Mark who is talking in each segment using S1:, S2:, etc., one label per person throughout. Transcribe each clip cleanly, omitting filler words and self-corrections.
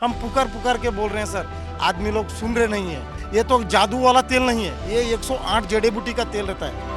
S1: हम पुकार पुकार के बोल रहे हैं सर, आदमी लोग सुन रहे नहीं है। ये तो जादू वाला तेल नहीं है, ये 108 जड़ी बूटी का तेल रहता है।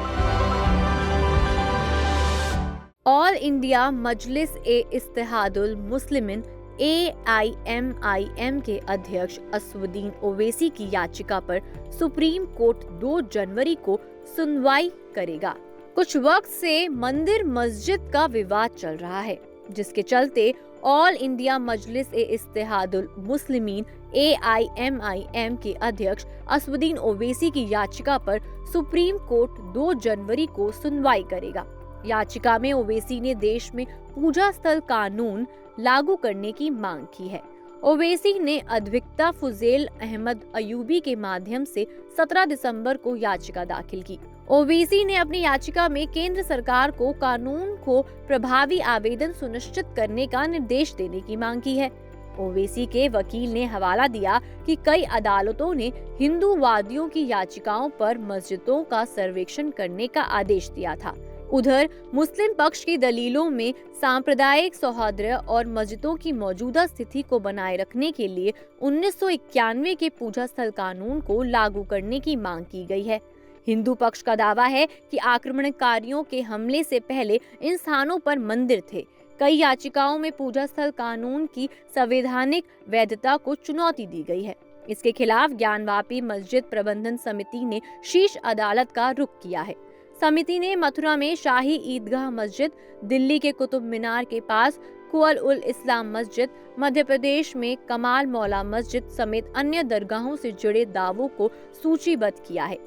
S2: ऑल इंडिया मजलिस ए इत्तेहादुल मुस्लिमीन AIMIM के अध्यक्ष असदुद्दीन ओवैसी की याचिका पर सुप्रीम कोर्ट 2 जनवरी को सुनवाई करेगा। कुछ वक्त से मंदिर मस्जिद का विवाद चल रहा है, जिसके चलते ऑल इंडिया मजलिस ए इत्तेहादुल मुस्लिमीन AIMIM के अध्यक्ष असदुद्दीन ओवैसी की याचिका पर सुप्रीम कोर्ट 2 जनवरी को सुनवाई करेगा। याचिका में ओवैसी ने देश में पूजा स्थल कानून लागू करने की मांग की है। ओवैसी ने अधिवक्ता फुजैल अहमद अयूबी के माध्यम से 17 दिसंबर को याचिका दाखिल की। ओवैसी ने अपनी याचिका में केंद्र सरकार को कानून को प्रभावी आवेदन सुनिश्चित करने का निर्देश देने की मांग की है। ओवैसी के वकील ने हवाला दिया कि कई अदालतों ने हिंदूवादियों की याचिकाओं पर मस्जिदों का सर्वेक्षण करने का आदेश दिया था। उधर मुस्लिम पक्ष की दलीलों में सांप्रदायिक सौहार्द और मस्जिदों की मौजूदा स्थिति को बनाए रखने के लिए 1991 के पूजा स्थल कानून को लागू करने की मांग की गई है। हिंदू पक्ष का दावा है कि आक्रमणकारियों के हमले से पहले इन स्थानों पर मंदिर थे। कई याचिकाओं में पूजा स्थल कानून की संवैधानिक वैधता को चुनौती दी गई है। इसके खिलाफ ज्ञानवापी मस्जिद प्रबंधन समिति ने शीर्ष अदालत का रुख किया है। समिति ने मथुरा में शाही ईदगाह मस्जिद, दिल्ली के कुतुब मीनार के पास कुअल उल इस्लाम मस्जिद, मध्य प्रदेश में कमाल मौला मस्जिद समेत अन्य दरगाहों से जुड़े दावों को सूचीबद्ध किया है।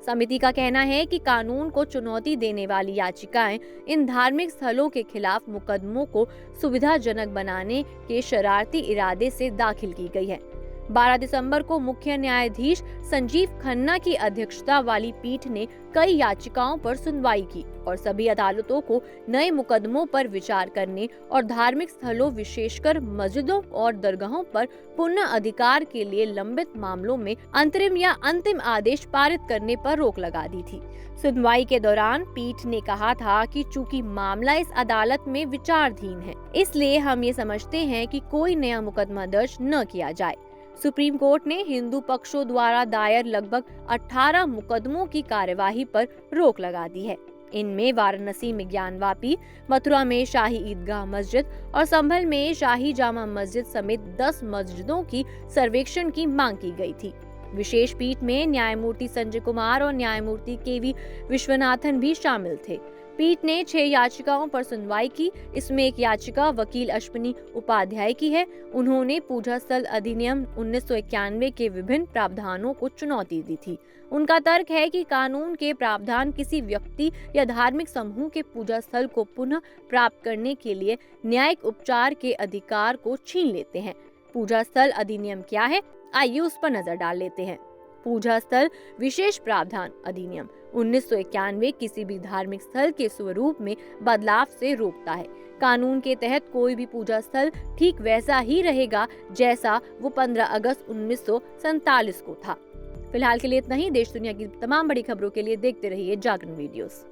S2: समिति का कहना है कि कानून को चुनौती देने वाली याचिकाएं इन धार्मिक स्थलों के खिलाफ मुकदमों को सुविधाजनक बनाने के शरारती इरादे से दाखिल की गई है। 12 दिसंबर को मुख्य न्यायाधीश संजीव खन्ना की अध्यक्षता वाली पीठ ने कई याचिकाओं पर सुनवाई की और सभी अदालतों को नए मुकदमों पर विचार करने और धार्मिक स्थलों विशेषकर मस्जिदों और दरगाहों पर पुनः अधिकार के लिए लंबित मामलों में अंतरिम या अंतिम आदेश पारित करने पर रोक लगा दी थी। सुनवाई के दौरान पीठ ने कहा था कि चूंकि मामला इस अदालत में विचाराधीन है, इसलिए हम ये समझते हैं कि कोई नया मुकदमा दर्ज न किया जाए। सुप्रीम कोर्ट ने हिंदू पक्षों द्वारा दायर लगभग 18 मुकदमों की कार्यवाही पर रोक लगा दी है। इनमें वाराणसी में ज्ञानवापी, मथुरा में शाही ईदगाह मस्जिद और संभल में शाही जामा मस्जिद समेत 10 मस्जिदों की सर्वेक्षण की मांग की गई थी। विशेष पीठ में न्यायमूर्ति संजय कुमार और न्यायमूर्ति KV विश्वनाथन भी शामिल थे। पीठ ने 6 याचिकाओं पर सुनवाई की। इसमें एक याचिका वकील अश्विनी उपाध्याय की है। उन्होंने पूजा स्थल अधिनियम 1991 के विभिन्न प्रावधानों को चुनौती दी थी। उनका तर्क है कि कानून के प्रावधान किसी व्यक्ति या धार्मिक समूह के पूजा स्थल को पुनः प्राप्त करने के लिए न्यायिक उपचार के अधिकार को छीन लेते हैं। पूजा स्थल अधिनियम क्या है, आइए उस पर नजर डाल लेते हैं। पूजा स्थल विशेष प्रावधान अधिनियम 1991 किसी भी धार्मिक स्थल के स्वरूप में बदलाव से रोकता है। कानून के तहत कोई भी पूजा स्थल ठीक वैसा ही रहेगा जैसा वो 15 अगस्त 1947 को था। फिलहाल के लिए इतना ही। देश दुनिया की तमाम बड़ी खबरों के लिए देखते रहिए जागरण वीडियोस।